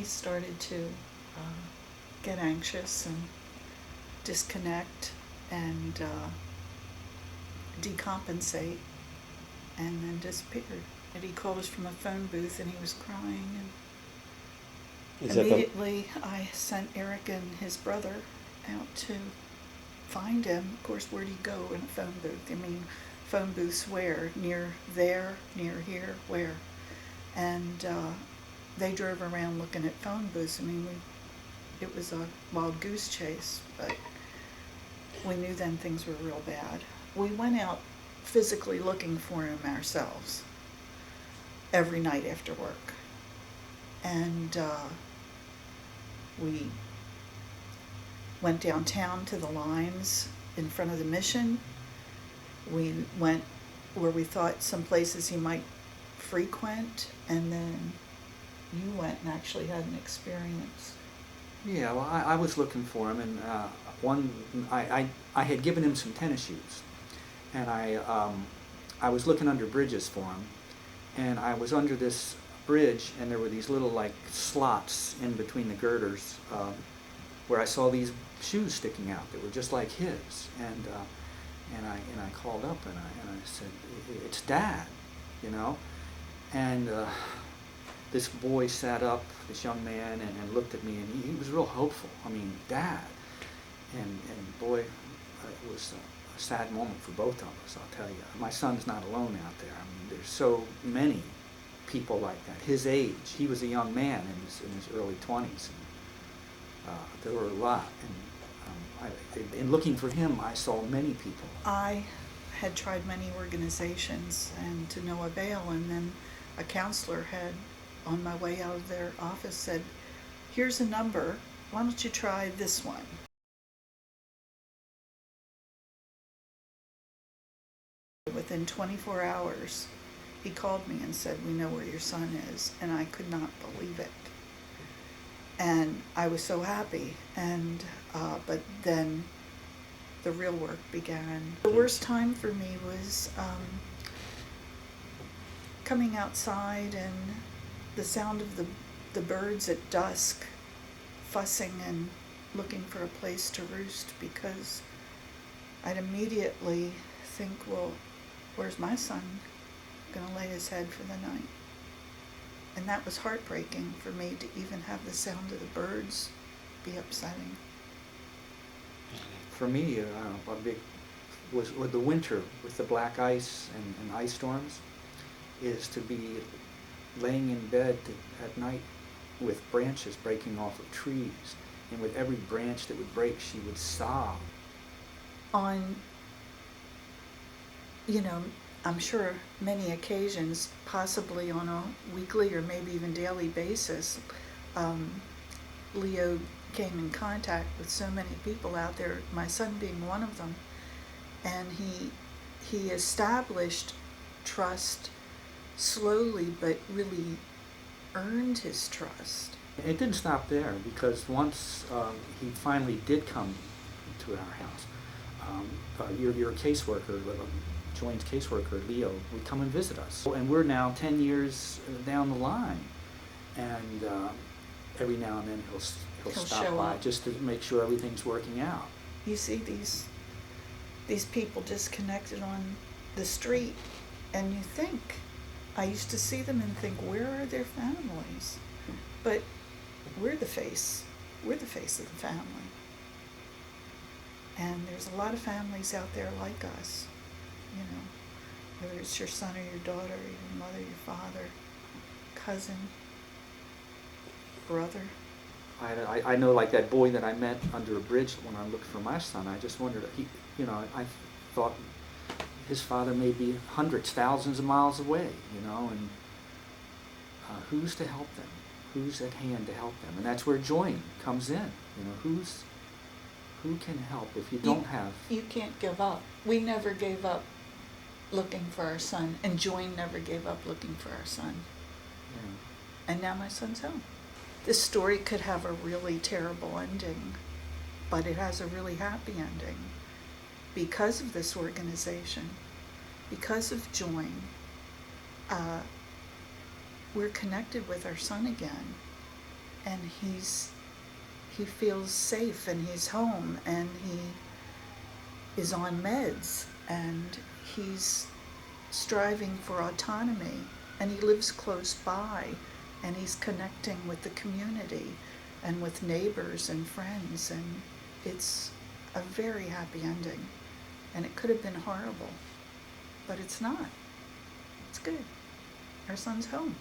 he started to get anxious and disconnect and decompensate, and then disappeared. And he called us from a phone booth and he was crying, and immediately I sent Eric and his brother out to find him. Of course, where'd he go in a phone booth? I mean, phone booths where? Near there, near here, where? And they drove around looking at phone booths. I mean, it was a wild goose chase, but we knew then things were real bad. We went out physically looking for him ourselves every night after work. And we went downtown to the lines in front of the mission. We went where we thought some places he might frequent, and then you went and actually had an experience. Yeah, well, I was looking for him, and I had given him some tennis shoes, and I was looking under bridges for him, and I was under this bridge, and there were these little like slots in between the girders where I saw these shoes sticking out that were just like his, and I called up and I said, "It's Dad," you know, and this boy sat up, this young man, and looked at me, and he was real hopeful. I mean, Dad, and boy, it was a sad moment for both of us, I'll tell you. My son's not alone out there. I mean, there's so many people like that. His age, he was a young man in his early 20s. And, there were a lot. And in looking for him, I saw many people. I had tried many organizations and to no avail, and then a counselor had, on my way out of their office, said, "Here's a number, why don't you try this one?" Within 24 hours, he called me and said, "We know where your son is," and I could not believe it. And I was so happy, and but then the real work began. The worst time for me was coming outside and the sound of the birds at dusk fussing and looking for a place to roost, because I'd immediately think, well, where's my son going to lay his head for the night? And that was heartbreaking for me, to even have the sound of the birds be upsetting. For me, a big was with the winter, with the black ice and ice storms, is to be laying in bed at night with branches breaking off of trees, and with every branch that would break, she would sob. On, I'm sure many occasions, possibly on a weekly or maybe even daily basis, Leo came in contact with so many people out there, my son being one of them, and he established trust slowly, but really earned his trust. It didn't stop there, because once he finally did come to our house, your caseworker, joint caseworker, Leo, would come and visit us. And we're now 10 years down the line, and every now and then he'll stop by just to make sure everything's working out. You see these people disconnected on the street, and you think, I used to see them and think, where are their families? But we're the face of the family. And there's a lot of families out there like us, whether it's your son or your daughter, your mother, your father, cousin, brother. I know, like that boy that I met under a bridge when I looked for my son, I just wondered, I thought his father may be hundreds, thousands of miles away, and who's to help them? Who's at hand to help them? And that's where Join comes in. Who can help if you don't have... You can't give up. We never gave up looking for our son, and Join never gave up looking for our son. Yeah. And now my son's home. This story could have a really terrible ending, but it has a really happy ending. Because of this organization, because of Join, we're connected with our son again. and he feels safe, and he's home, and he is on meds, and he's striving for autonomy, and he lives close by, and he's connecting with the community and with neighbors and friends, and it's a very happy ending. And it could have been horrible, but it's not. It's good. Our son's home.